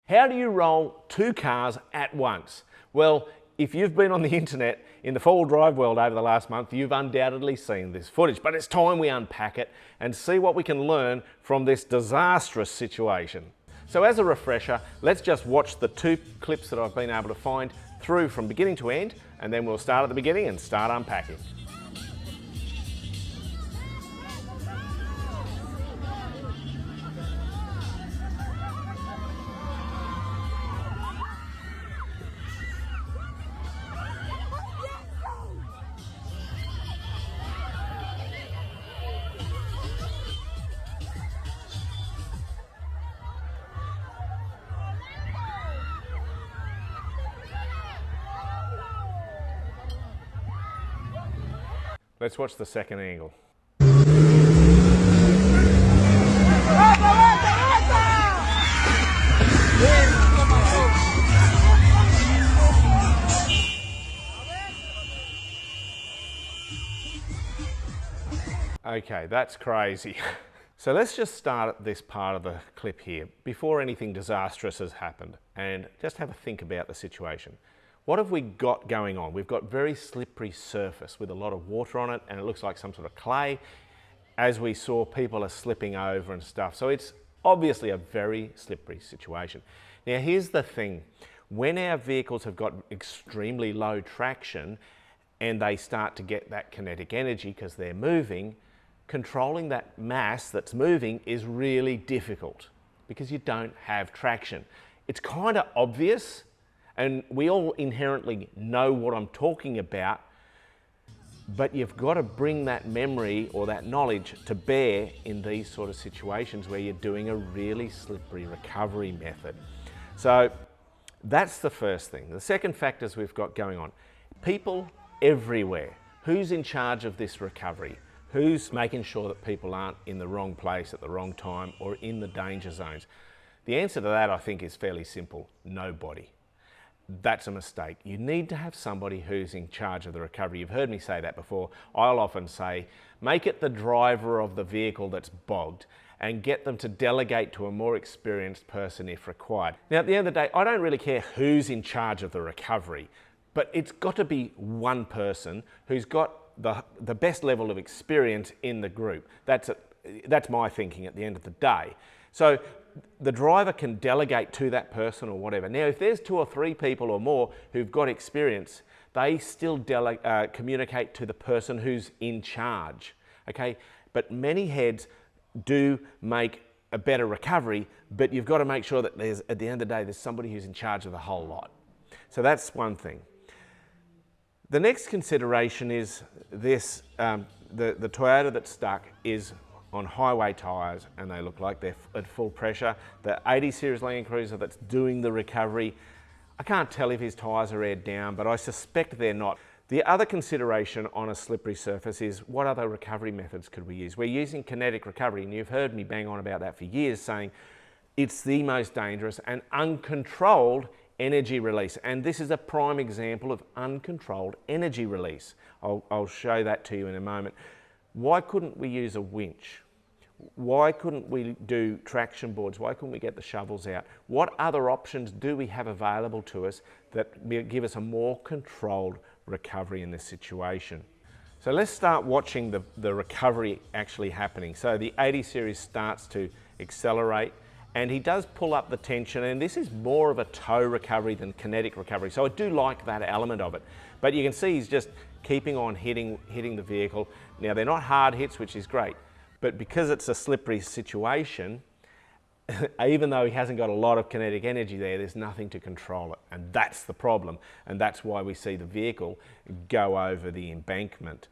How do you roll two cars at once? Well, if you've been on the internet in the four-wheel drive world over the last month, you've undoubtedly seen this footage, but it's time we unpack it and see what we can learn from this disastrous situation. So as a refresher, let's just watch the two clips that I've been able to find through from beginning to end, and then we'll start at the beginning and start unpacking. Let's watch the second angle. Okay, that's crazy. So let's just start at this part of the clip here, before anything disastrous has happened, and just have a think about the situation. What have we got going on? We've got very slippery surface with a lot of water on it, and it looks like some sort of clay. As we saw, people are slipping over and stuff. So it's obviously a very slippery situation. Now here's the thing. When our vehicles have got extremely low traction and they start to get that kinetic energy because they're moving, controlling that mass that's moving is really difficult because you don't have traction. It's kind of obvious, and we all inherently know what I'm talking about, but you've got to bring that memory or that knowledge to bear in these sort of situations where you're doing a really slippery recovery method. So that's the first thing. The second factors we've got going on. People everywhere. Who's in charge of this recovery? Who's making sure that people aren't in the wrong place at the wrong time or in the danger zones? The answer to that, I think, is fairly simple. Nobody. That's a mistake. You need to have somebody who's in charge of the recovery. You've heard me say that before. I'll often say, make it the driver of the vehicle that's bogged and get them to delegate to a more experienced person if required. Now, at the end of the day, I don't really care who's in charge of the recovery, but it's got to be one person who's got the best level of experience in the group. That's my thinking at the end of the day. So the driver can delegate to that person or whatever. Now, if there's 2 or 3 people or more who've got experience, they still communicate to the person who's in charge, okay? But many heads do make a better recovery, but you've got to make sure that at the end of the day, there's somebody who's in charge of the whole lot. So that's one thing. The next consideration is this, the Toyota that's stuck is on highway tyres, and they look like they're at full pressure. The 80 Series Land Cruiser that's doing the recovery, I can't tell if his tyres are aired down, but I suspect they're not. The other consideration on a slippery surface is what other recovery methods could we use? We're using kinetic recovery, and you've heard me bang on about that for years, saying it's the most dangerous and uncontrolled energy release. And this is a prime example of uncontrolled energy release. I'll show that to you in a moment. Why couldn't we use a winch? Why couldn't we do traction boards? Why couldn't we get the shovels out? What other options do we have available to us that give us a more controlled recovery in this situation? So let's start watching the recovery actually happening. So the 80 Series starts to accelerate, and he does pull up the tension, and this is more of a tow recovery than kinetic recovery. So I do like that element of it. But you can see he's just keeping on hitting the vehicle. Now, they're not hard hits, which is great, but because it's a slippery situation, even though he hasn't got a lot of kinetic energy there's nothing to control it. And that's the problem. And that's why we see the vehicle go over the embankment.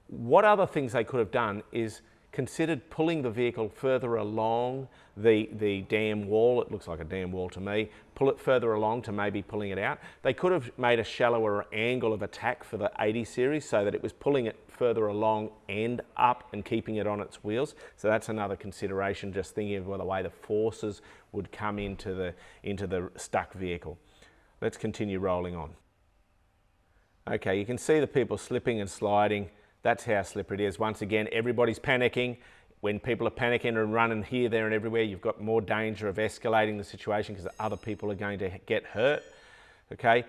What other things they could have done is considered pulling the vehicle further along the dam wall. It looks like a dam wall to me. Pull it further along to maybe pulling it out. They could have made a shallower angle of attack for the 80 Series so that it was pulling it further along and up and keeping it on its wheels. So that's another consideration, just thinking of the way the forces would come into the stuck vehicle. Let's continue rolling on. Okay, you can see the people slipping and sliding. That's how slippery it is. Once again, everybody's panicking. When people are panicking and running here, there and everywhere, you've got more danger of escalating the situation because other people are going to get hurt, okay?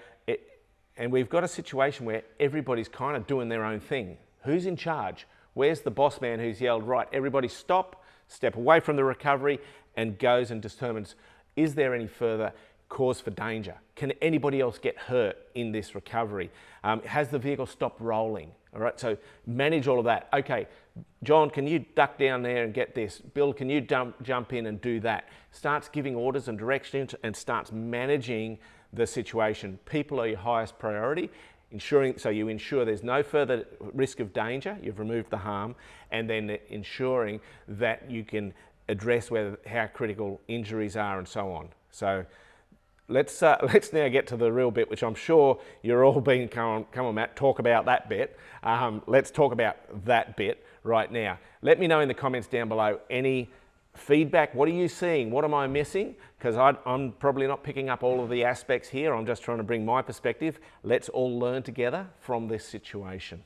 And we've got a situation where everybody's kind of doing their own thing. Who's in charge? Where's the boss man who's yelled, right, everybody stop, step away from the recovery, and goes and determines, is there any further cause for danger? Can anybody else get hurt in this recovery? Has the vehicle stopped rolling? All right, so manage all of that. Okay, John, can you duck down there and get this? Bill, can you jump in and do that? Starts giving orders and directions and starts managing the situation. People are your highest priority. So you ensure there's no further risk of danger, you've removed the harm, and then ensuring that you can address how critical injuries are and so on. So let's now get to the real bit, which I'm sure you're all being, come on Matt, talk about that bit. Let's talk about that bit right now. Let me know in the comments down below any feedback. What are you seeing? What am I missing? Because I'm probably not picking up all of the aspects here. I'm just trying to bring my perspective. Let's all learn together from this situation.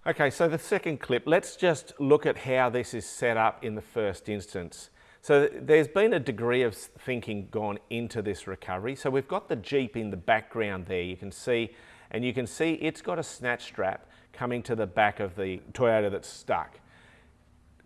Okay, so the second clip, let's just look at how this is set up in the first instance. So there's been a degree of thinking gone into this recovery. So we've got the Jeep in the background there, you can see, and you can see it's got a snatch strap coming to the back of the Toyota that's stuck.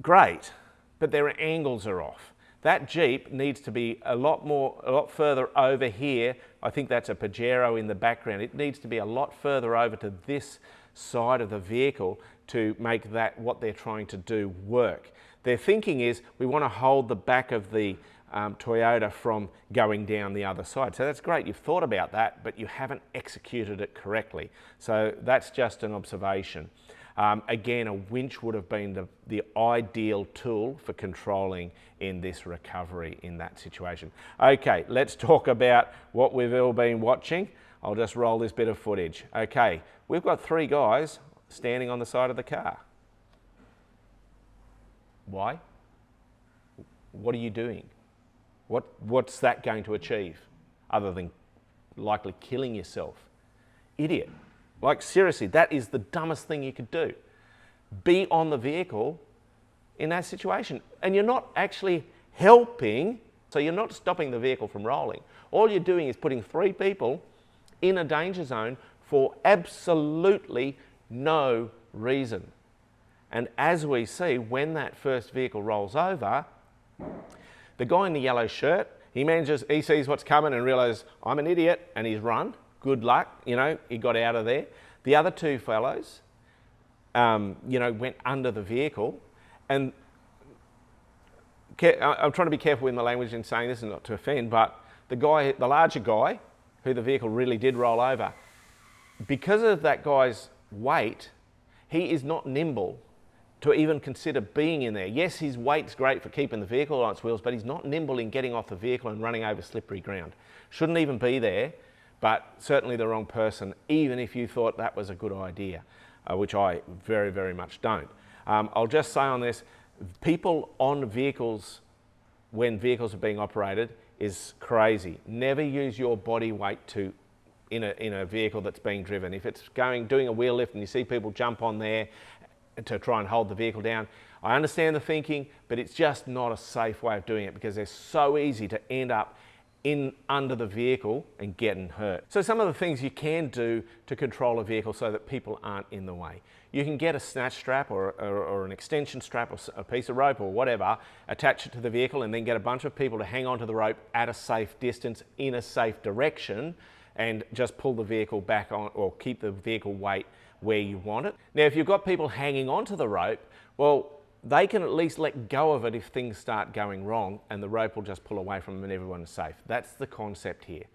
Great, but their angles are off. That Jeep needs to be a lot further over here. I think that's a Pajero in the background. It needs to be a lot further over to this side of the vehicle to make that what they're trying to do work. Their thinking is we want to hold the back of the Toyota from going down the other side. So that's great, you've thought about that, but you haven't executed it correctly. So that's just an observation. Again, a winch would have been the ideal tool for controlling in this recovery in that situation. Okay, let's talk about what we've all been watching. I'll just roll this bit of footage. Okay, we've got 3 guys standing on the side of the car. Why? What are you doing? What's that going to achieve other than likely killing yourself? Idiot. Like seriously, that is the dumbest thing you could do. Be on the vehicle in that situation. And you're not actually helping, so you're not stopping the vehicle from rolling. All you're doing is putting 3 people in a danger zone for absolutely no reason. And as we see, when that first vehicle rolls over, the guy in the yellow shirt, he sees what's coming and realizes, I'm an idiot, and he's run. Good luck, he got out of there. The other 2 fellows, went under the vehicle. And I'm trying to be careful with my language in saying this and not to offend, but the larger guy, who the vehicle really did roll over, because of that guy's weight, he is not nimble to even consider being in there. Yes, his weight's great for keeping the vehicle on its wheels, but he's not nimble in getting off the vehicle and running over slippery ground. Shouldn't even be there. But certainly the wrong person, even if you thought that was a good idea, which I very, very much don't. I'll just say on this, people on vehicles when vehicles are being operated is crazy. Never use your body weight in a vehicle that's being driven. If it's doing a wheel lift and you see people jump on there to try and hold the vehicle down, I understand the thinking, but it's just not a safe way of doing it because they're so easy to end up under the vehicle and getting hurt. So some of the things you can do to control a vehicle so that people aren't in the way. You can get a snatch strap or an extension strap or a piece of rope or whatever, attach it to the vehicle and then get a bunch of people to hang onto the rope at a safe distance in a safe direction and just pull the vehicle back on or keep the vehicle weight where you want it. Now, if you've got people hanging onto the rope, well, they can at least let go of it if things start going wrong and the rope will just pull away from them and everyone is safe. That's the concept here.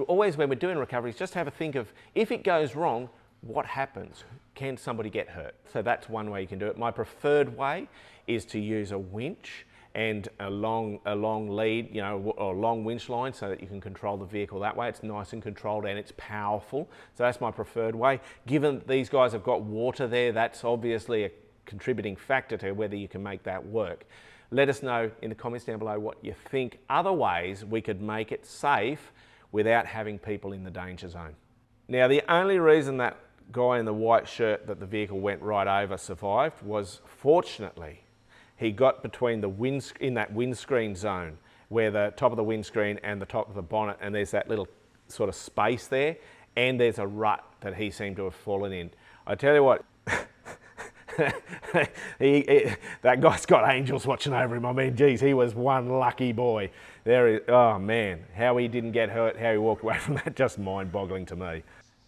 Always when we're doing recoveries, just have a think of, if it goes wrong, what happens? Can somebody get hurt? So that's one way you can do it. My preferred way is to use a winch and a long lead, or a long winch line so that you can control the vehicle that way. It's nice and controlled and it's powerful. So that's my preferred way. Given these guys have got water there, that's obviously a contributing factor to whether you can make that work. Let us know in the comments down below what you think other ways we could make it safe without having people in the danger zone. Now, the only reason that guy in the white shirt that the vehicle went right over survived was, fortunately, he got between the in that windscreen zone where the top of the windscreen and the top of the bonnet, and there's that little sort of space there, and there's a rut that he seemed to have fallen in. I tell you what, that guy's got angels watching over him. I mean, geez, he was one lucky boy. Oh man, how he didn't get hurt, how he walked away from that, just mind-boggling to me.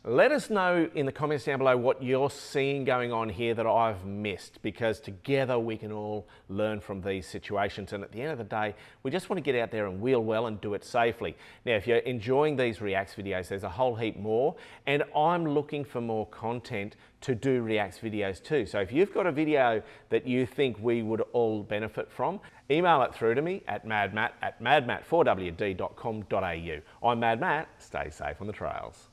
Let us know in the comments down below what you're seeing going on here that I've missed, because together we can all learn from these situations. And at the end of the day, we just want to get out there and wheel well and do it safely. Now, if you're enjoying these Reacts videos, there's a whole heap more, and I'm looking for more content to do Reacts videos too. So if you've got a video that you think we would all benefit from, email it through to me at madmatt@madmatt4wd.com.au. I'm Mad Matt. Stay safe on the trails.